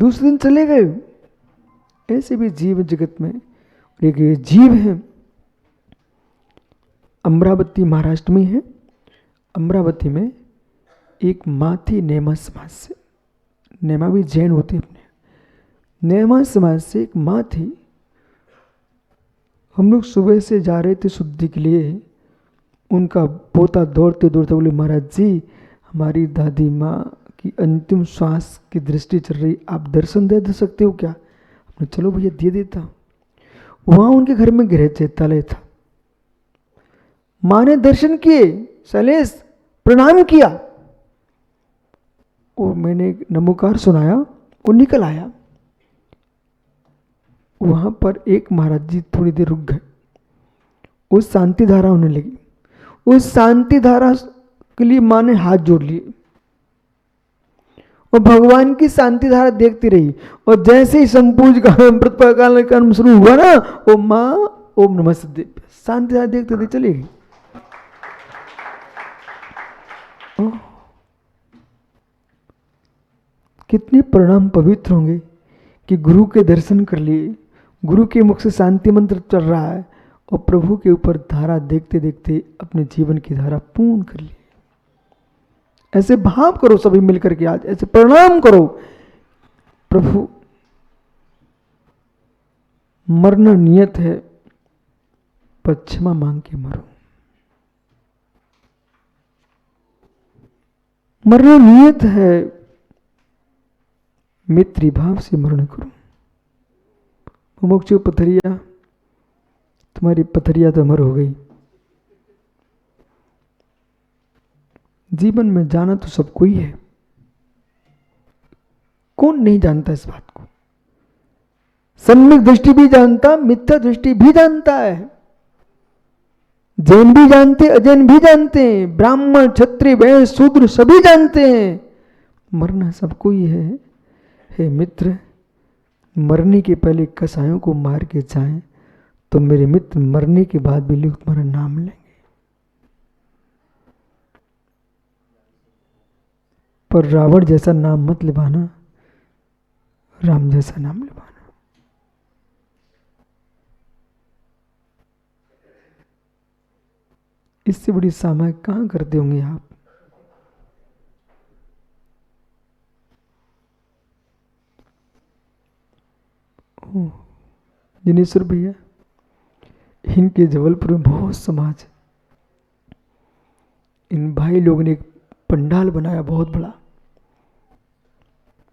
दूसरे दिन चले गए। ऐसे भी जीव जगत में, एक ये जीव है। अमरावती महाराष्ट्र में है। अमरावती में एक माँ थी नेमा समाज से। नेमा भी जैन होती अपने। नेमा समाज से एक माँ थी। हम लोग सुबह से जा रहे थे शुद्धि के लिए। उनका पोता दौड़ते दौड़ते बोले, महाराज जी हमारी दादी माँ की अंतिम श्वास की दृष्टि चल रही, आप दर्शन दे सकते हो क्या? हमने चलो भैया दे देता। वहाँ उनके घर में गृह चैतालय था। माँ ने दर्शन किए, शैलेश प्रणाम किया और मैंने नमोकार सुनाया और निकल आया। वहां पर एक महाराज जी थोड़ी देर रुक गए। उस शांति धारा होने लगी। उस शांति धारा के लिए माँ ने हाथ जोड़ लिए और भगवान की शांति धारा देखती रही। और जैसे ही संपूज का प्रतिपाल कर्म शुरू हुआ ना, वो माँ ओम नमः सिद्धि शांति धारा देखते देखते चली गई। कितने परिणाम पवित्र होंगे कि गुरु के दर्शन कर लिए, गुरु के मुख से शांति मंत्र चल रहा है और प्रभु के ऊपर धारा देखते देखते अपने जीवन की धारा पूर्ण कर ली। ऐसे भाव करो सभी मिलकर के, आज ऐसे प्रणाम करो। प्रभु मरना नियत है पर क्षमा मांग के मरो। मरना नियत है, मित्री भाव से मरण करो। मुमुक्षु पथरिया, तुम्हारी पथरिया तो अमर हो गई। जीवन में जाना तो सबको ही है। कौन नहीं जानता इस बात को? सम्यक दृष्टि भी जानता, मिथ्या दृष्टि भी जानता है। जैन भी जानते, अजैन भी जानते हैं, ब्राह्मण क्षत्रिय वैश्य शूद्र सभी जानते हैं। मरना सबको ही है। हे मित्र, मरने के पहले कसायों को मार के जाएं तो मेरे मित्र मरने के बाद भी लोग तुम्हारा नाम लेंगे। पर रावण जैसा नाम मत लेवाना, राम जैसा नाम लेवाना। इससे बड़ी सामयिक कहां करते होंगे आप? जिनेश्वर भैया, इनके जबलपुर में बहुत समाज है। इन भाई लोगों ने एक पंडाल बनाया बहुत बड़ा,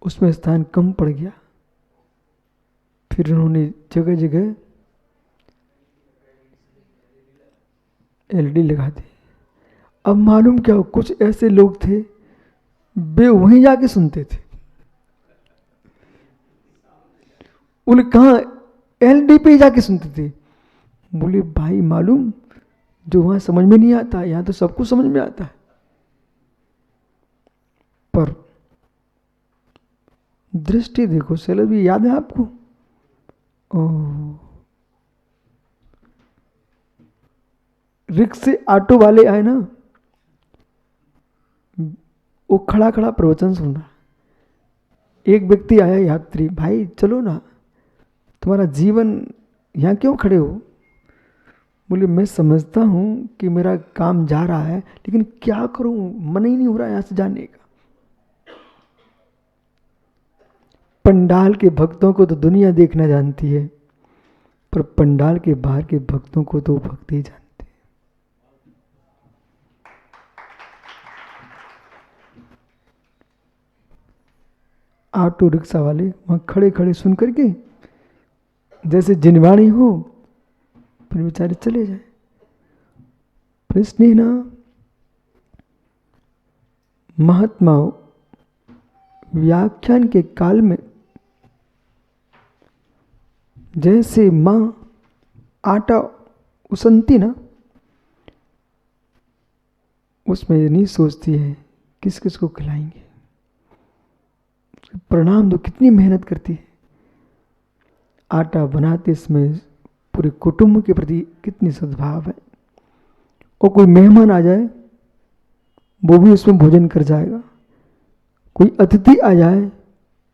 उसमें स्थान कम पड़ गया। फिर उन्होंने जगह जगह एलईडी लगा दी। अब मालूम क्या हो, कुछ ऐसे लोग थे वे वहीं जाके सुनते थे। बोले कहाँ? एलईडी पे जाके सुनते थे। बोले भाई मालूम, जो वहां समझ में नहीं आता यहां तो सबको समझ में आता है। पर दृष्टि देखो, शैलेश भी याद है आपको? रिक्शे ऑटो वाले आए ना, वो खड़ा खड़ा प्रवचन सुन रहा। एक व्यक्ति आया यात्री, भाई चलो ना, तुम्हारा जीवन यहाँ क्यों खड़े हो? बोले मैं समझता हूँ कि मेरा काम जा रहा है, लेकिन क्या करूँ, मन ही नहीं हो रहा यहाँ से जाने का। पंडाल के भक्तों को तो दुनिया देखना जानती है, पर पंडाल के बाहर के भक्तों को तो भक्ति जानते हैं। ऑटो रिक्शा वाले वहां खड़े खड़े सुन करके जैसे जिनवाणी हो, फिर बेचारे चले जाए। प्रश्न ना, महात्मा व्याख्यान के काल में जैसे माँ आटा उसनती ना, उसमें ये नहीं सोचती है किस किस को खिलाएंगे। प्रणाम दो, कितनी मेहनत करती है। आटा बनाते इसमें पूरे कुटुंब के प्रति कितनी सद्भाव है। और कोई मेहमान आ जाए वो भी उसमें भोजन कर जाएगा। कोई अतिथि आ जाए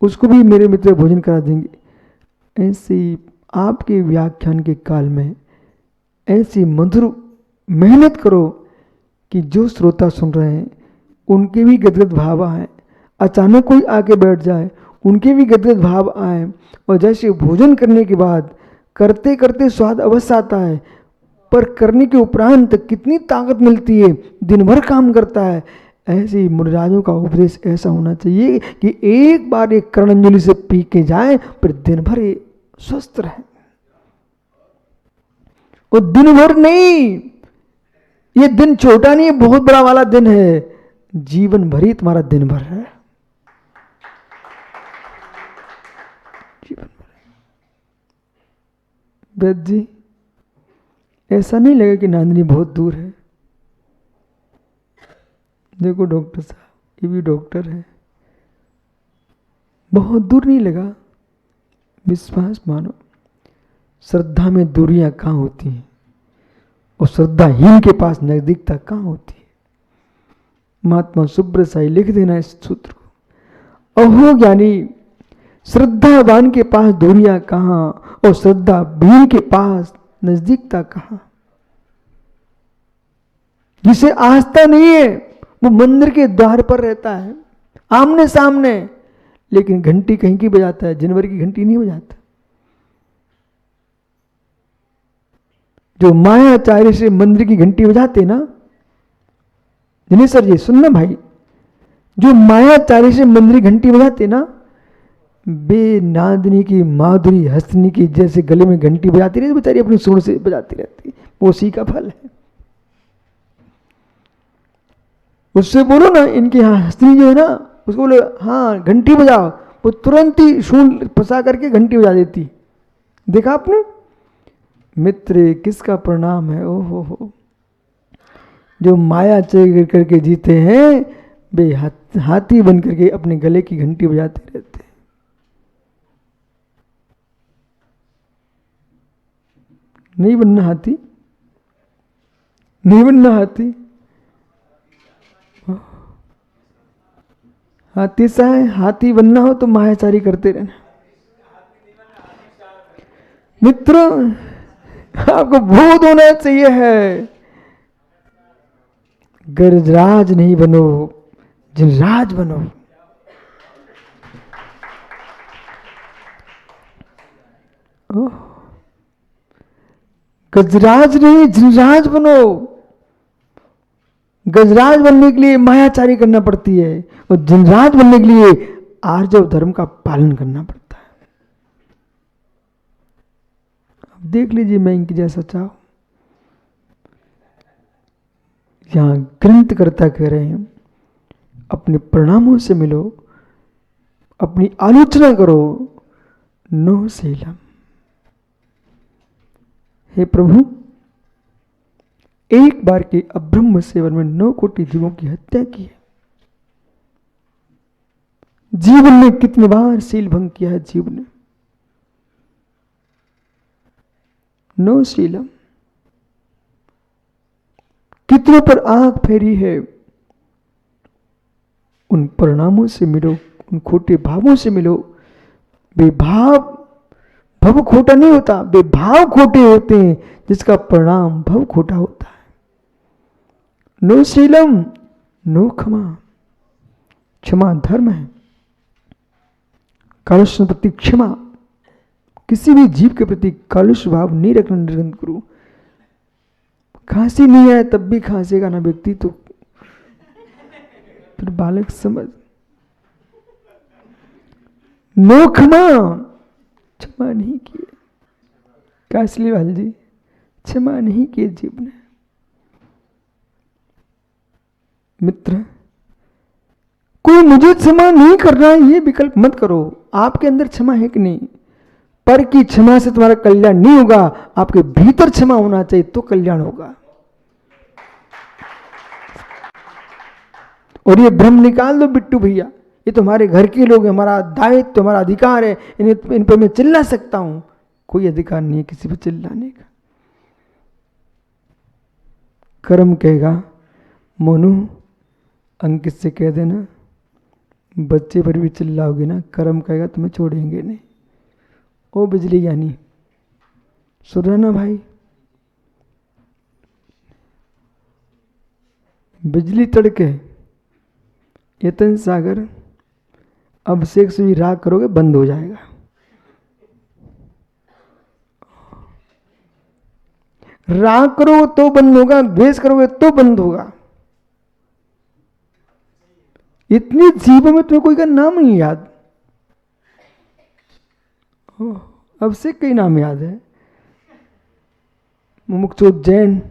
उसको भी मेरे मित्र भोजन करा देंगे। ऐसे ही आपके व्याख्यान के काल में ऐसी मधुर मेहनत करो कि जो श्रोता सुन रहे हैं उनके भी गदगद भाव आए। अचानक कोई आके बैठ जाए, उनके भी गदगद भाव आए। और जैसे भोजन करने के बाद करते करते स्वाद अवश्य आता है, पर करने के उपरांत कितनी ताकत मिलती है, दिन भर काम करता है। ऐसे ही मुनिराजों का उपदेश ऐसा होना चाहिए कि एक बार एक कर्णंजलि से पी के जाए, पर दिन भर स्वस्थ रहे। और दिन भर नहीं, ये दिन छोटा नहीं है, बहुत बड़ा वाला दिन है। जीवन भर ही तुम्हारा दिन भर है, जीवन भर। वैद्य जी, ऐसा नहीं लगा कि नांदनी बहुत दूर है। देखो डॉक्टर साहब, ये भी डॉक्टर है, बहुत दूर नहीं लगा। विश्वास मानो, श्रद्धा में दूरियां कहाँ होती हैं और श्रद्धाहीन के पास नजदीकता कहाँ होती है। महात्मा सुब्रसाई लिख देना इस सूत्र को। अहो ज्ञानी, श्रद्धावान के पास दूरियां कहाँ और श्रद्धाहीन के पास नजदीकता कहाँ। जिसे आस्था नहीं है वो मंदिर के द्वार पर रहता है, आमने सामने, लेकिन घंटी कहीं की बजाता है, जनवरी की घंटी नहीं बजाता। जो मायाचार्य से मंदिर की घंटी बजाते ना, जिनेश्वर जी सुनना भाई, जो मायाचार्य से मंदिर की घंटी बजाते ना, बे नादनी की माधुरी हंसनी की जैसे गले में घंटी बजाती रहती, बेचारी अपनी सुर से बजाती रहती, वो उसी का फल है। उससे बोलो ना, इनके यहाँ हंसनी जो है ना, उसको बोलो हाँ घंटी बजाओ, वो तुरंत ही सूंड फंसा करके घंटी बजा देती। देखा आपने? मित्र किसका परिणाम है? ओ हो, जो माया चेर करके जीते हैं, वे हाथी बन करके अपने गले की घंटी बजाते रहते हैं। नहीं बनना हाथी, नहीं बनना हाथी। हाथी सा है, हाथी बनना हो तो मायाचारी करते रहना। मित्र आपको बोध होना चाहिए है, गजराज नहीं बनो, जिनराज बनो। गजराज नहीं, जिनराज बनो। गजराज बनने के लिए मायाचारी करना पड़ती है और जिनराज बनने के लिए आर्जव धर्म का पालन करना पड़ता है। अब देख लीजिए, मैं इनकी जैसा चाहूं। यहां ग्रंथकर्ता कह रहे हैं, अपने परिणामों से मिलो, अपनी आलोचना करो, नो शीलम। हे प्रभु, एक बार के अब्रह्म सेवन में 9 कोटि जीवों की हत्या की है। जीवन में कितने बार शील भंग किया है जीव ने। नो शीलम। कितनों पर आंख फेरी है। उन परिणामों से मिलो, उन खोटे भावों से मिलो। बेभाव भव खोटा नहीं होता, बेभाव खोटे होते हैं, जिसका परिणाम भव खोटा होता है। नो शीलम, नो क्षमा। क्षमा धर्म है। कालुष्य प्रति क्षमा, किसी भी जीव के प्रति कालुष्य भाव नहीं रखना निर्गंध गुरु। खांसी नहीं आए तब भी खांसेगा ना व्यक्ति, तो फिर बालक समझ। नो क्षमा, क्षमा नहीं किए कासलीवाल जी, क्षमा नहीं किए जीव ने। मित्र, कोई मुझे क्षमा नहीं कर रहा है ये विकल्प मत करो। आपके अंदर क्षमा है कि नहीं? पर की क्षमा से तुम्हारा कल्याण नहीं होगा, आपके भीतर क्षमा होना चाहिए तो कल्याण होगा। और ये भ्रम निकाल दो बिट्टू भैया, ये तो हमारे घर के लोग हैं, हमारा दायित्व, हमारा अधिकार है, इन पर मैं चिल्ला सकता हूं। कोई अधिकार नहीं है किसी पर चिल्लाने का। कर्म कहेगा, मोनू अंकित से कह देना बच्चे पर भी चिल्लाओगे ना, कर्म कहेगा तुम्हें छोड़ेंगे नहीं। ओ बिजली ज्ञानी, सुन रहे ना भाई? बिजली तड़के, यतन सागर, अभिषेक से भी राग करोगे बंद हो जाएगा। राग करोगे तो बंद होगा, द्वेष करोगे तो बंद होगा। इतनी जीवों में तुम्हें कोई का नाम नहीं याद। अभिषेक का ही नाम याद है। मुमुक्षु जैन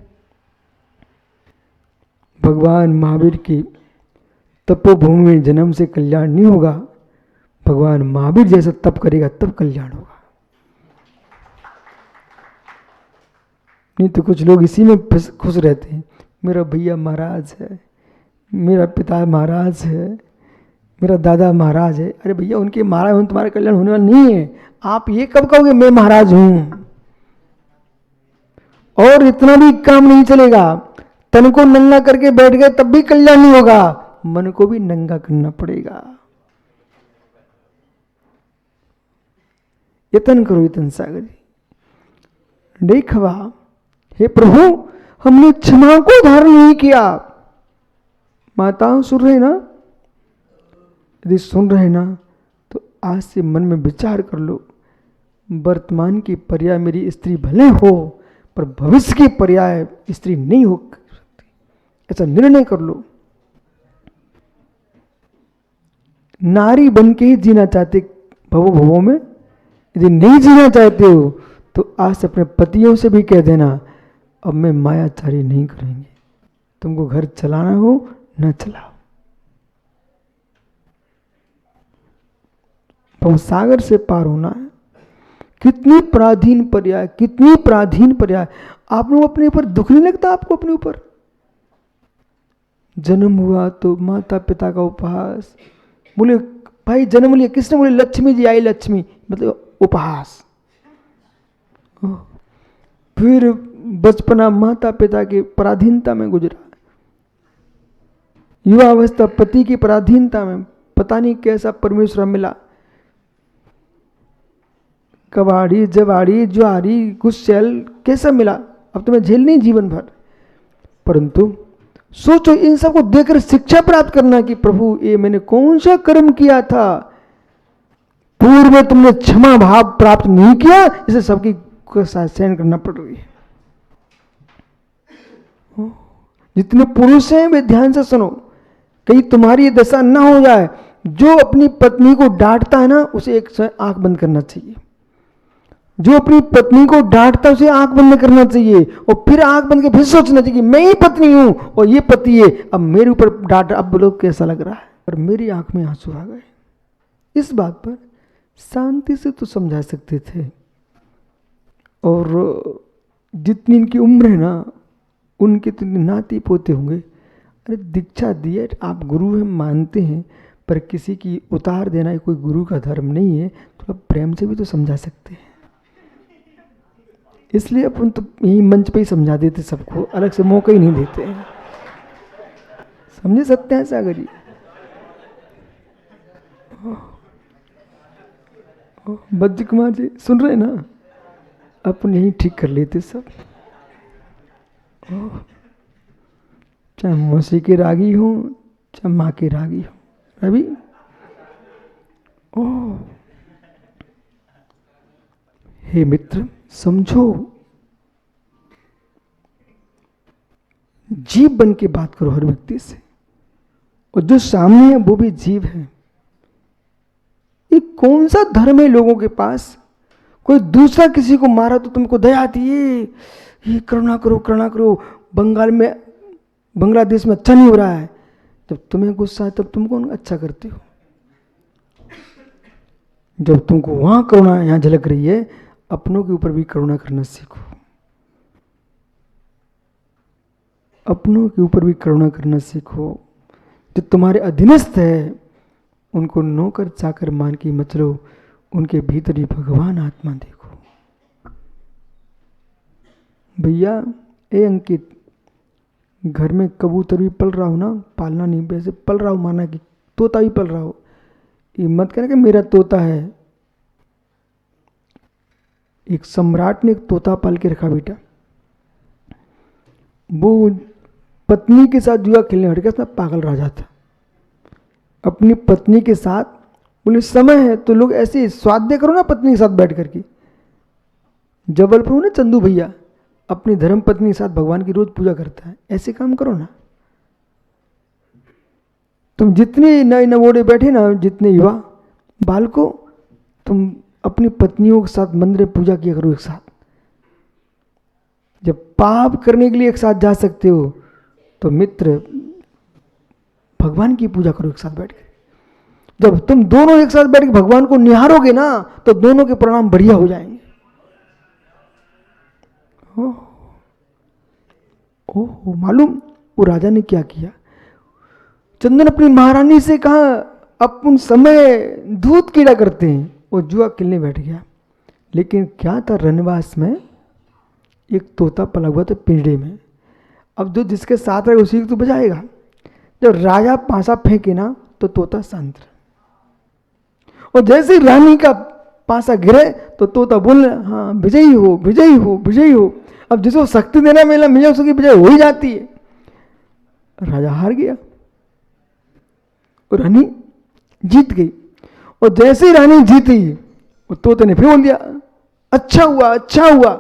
भगवान महावीर की तपोभूमि में जन्म से कल्याण नहीं होगा, भगवान महावीर जैसा तप करेगा तब कल्याण होगा। नहीं तो कुछ लोग इसी में खुश रहते हैं। मेरा भैया महाराज है, मेरा पिता महाराज है, मेरा दादा महाराज है। अरे भैया उनके महाराज होने तुम्हारा कल्याण होने वाला नहीं है। आप ये कब कहोगे मैं महाराज हूं? और इतना भी काम नहीं चलेगा। तन को नंगा करके बैठ गए तब भी कल्याण नहीं होगा, मन को भी नंगा करना पड़ेगा। यतन करो यतन सागरी। देखवा, हे प्रभु हमने क्षमा को धारण नहीं किया। माताओं सुन रहे ना? यदि सुन रहे ना तो आज से मन में विचार कर लो, वर्तमान की पर्याय मेरी स्त्री भले हो पर भविष्य की पर्याय स्त्री नहीं हो सकती, ऐसा निर्णय कर लो। नारी बन के ही जीना चाहते भवो भवो में, यदि नहीं जीना चाहते हो तो आज से अपने पतियों से भी कह देना अब मैं मायाचारी नहीं करेंगे। तुमको घर चलाना हो न चलाओ। भवसागर से पार होना है। कितनी पराधीन पर्याय, कितनी पराधीन पर्याय। आप लोग अपने ऊपर दुख नहीं लगता? आपको अपने ऊपर जन्म हुआ तो माता पिता का उपहास, बोले भाई जन्म लिया किसने? बोले लक्ष्मी जी आई, लक्ष्मी मतलब उपहास। फिर बचपना माता पिता की पराधीनता में गुजरा, युवावस्था पति की पराधीनता में, पता नहीं कैसा परमेश्वर मिला, कबाड़ी जवाड़ी ज्वारी गुस्सेल कैसा मिला, अब तुम्हें झेलनी जीवन भर। परंतु सोचो इन सबको देखकर शिक्षा प्राप्त करना कि प्रभु ये मैंने कौन सा कर्म किया था, पूर्व में तुमने क्षमा भाव प्राप्त नहीं किया, इसे सबकी सहन करना पड़ रही है। जितने पुरुष हैं वे ध्यान से सुनो, कहीं तुम्हारी ये दशा ना हो जाए। जो अपनी पत्नी को डांटता है ना उसे एक आंख बंद करना चाहिए। जो अपनी पत्नी को डांटता है उसे आंख बंद करना चाहिए, और फिर आंख बंद के फिर सोचना चाहिए कि मैं ही पत्नी हूं और ये पति है, अब मेरे ऊपर डांट, अब बोलो कैसा लग रहा है। और मेरी आंख में आंसू आ गए। इस बात पर शांति से तो समझा सकते थे, और जितनी इनकी उम्र है ना उनके जितने नाती पोते होंगे। अरे दीक्षा दी है, आप गुरु हैं मानते हैं, पर किसी की उतार देना कोई गुरु का धर्म नहीं है, थोड़ा प्रेम से भी तो समझा सकते हैं। इसलिए अपन तो यही मंच पे ही समझा देते सबको, अलग से मौका ही नहीं देते हैं। समझे सत्य सागर जी? बद्री कुमार जी सुन रहे ना? अपन यही ठीक कर लेते सब, चाहे मौसी के रागी हो चाहे माँ के रागी हो। रवि हे मित्र समझो, जीव बन के बात करो हर व्यक्ति से, और जो सामने है वो भी जीव है। ये कौन सा धर्म है लोगों के पास? कोई दूसरा किसी को मारा तो तुमको दया आती है, ये करुणा करो करुणा करो। बंगाल में बांग्लादेश में अच्छा नहीं हो रहा है, जब तुम्हें गुस्सा है तब तुम कौन अच्छा करते हो? जब तुमको वहां करुणा यहां झलक रही है, अपनों के ऊपर भी करुणा करना सीखो। अपनों के ऊपर भी करुणा करना सीखो। जो तुम्हारे अधीनस्थ है उनको नौकर चाकर मान के मत लो, उनके भीतर ही भगवान आत्मा देखो। भैया ए अंकित, घर में कबूतर भी पल रहा हो ना, पालना नहीं वैसे पल रहा हो, माना कि तोता भी पल रहा हो, ये मत कहना कि मेरा तोता है। एक सम्राट ने एक तोता पाल के रखा बेटा, वो पत्नी के साथ जुआ खेलने हट गया, पागल राजा था। अपनी पत्नी के साथ, बोले समय है तो लोग ऐसे स्वाध्याय करो ना पत्नी के साथ बैठ करके। जबलपुर में चंदू भैया अपनी धर्म पत्नी के साथ भगवान की रोज पूजा करता है, ऐसे काम करो ना। तुम जितने नए नवोड़े बैठे ना, जितने युवा बालकों, तुम अपनी पत्नियों के साथ मंदिर में पूजा किया करो एक साथ। जब पाप करने के लिए एक साथ जा सकते हो तो मित्र भगवान की पूजा करो एक साथ बैठ के। जब तुम दोनों एक साथ बैठ के भगवान को निहारोगे ना तो दोनों के परिणाम बढ़िया हो जाएंगे। ओह मालूम वो राजा ने क्या किया? चंदन अपनी महारानी से कहा अपन समय दूध कीड़ा करते हैं, वो जुआ खेलने बैठ गया। लेकिन क्या था, रनवास में एक तोता पला हुआ था पिंजड़े में। अब जो जिसके साथ रहे उसी को तो बजाएगा। जब राजा पासा फेंके ना तो तोता शांत रहा, और जैसे ही रानी का पासा गिरे तो तोता बोले हाँ विजयी हो विजयी हो विजयी हो। अब जिसको शक्ति देना मिला उसकी विजय हो ही जाती है। राजा हार गया और रानी जीत गई। और जैसे ही रानी जीती वो तोते ने फिर बोल दिया अच्छा हुआ अच्छा हुआ।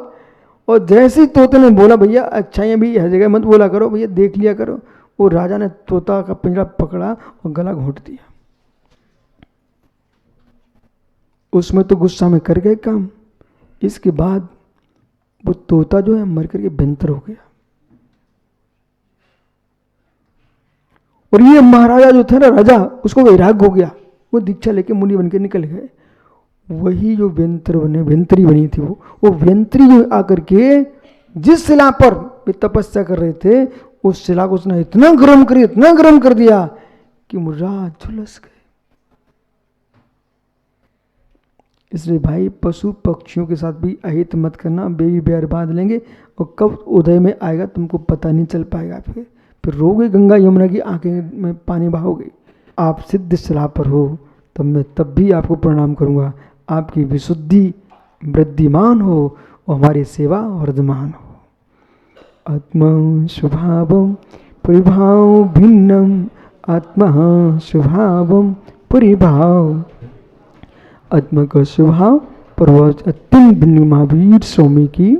और जैसे ही तोते ने बोला भैया अच्छाइयाँ भी हर जगह मत बोला करो भैया, देख लिया करो, वो राजा ने तोता का पिंजरा पकड़ा और गला घोंट दिया। उसमें तो गुस्सा में कर गए काम। इसके बाद वो तोता जो है मर करके बेंतर हो गया। और ये महाराजा जो थे ना राजा, उसको वैराग हो गया, वो दीक्षा लेके मुनि बन के निकल गए। वही जो व्यंतरी बनी थी वो व्यंतरी जो आकर के जिस शिला पर वे तपस्या कर रहे थे उस शिला को उसने इतना गर्म कर दिया कि मुर्राज झुलस गए। इसलिए भाई पशु पक्षियों के साथ भी अहित मत करना, बेबी बैर बांध लेंगे और कब उदय में आएगा तुमको पता नहीं चल पाएगा। फिर रोगे गंगा यमुना की आंखें में पानी बहाओगे। आप सिद्ध शिला पर हो तब मैं तब भी आपको प्रणाम करूंगा, आपकी विशुद्धि वृद्धिमान हो और हमारी सेवा वर्धमान हो। आत्मा स्वभावम परिभाव भिन्नम, आत्मा स्वभावम परिभाव। आत्मा का स्वभाव पर अत्यंत भिन्न महावीर स्वामी की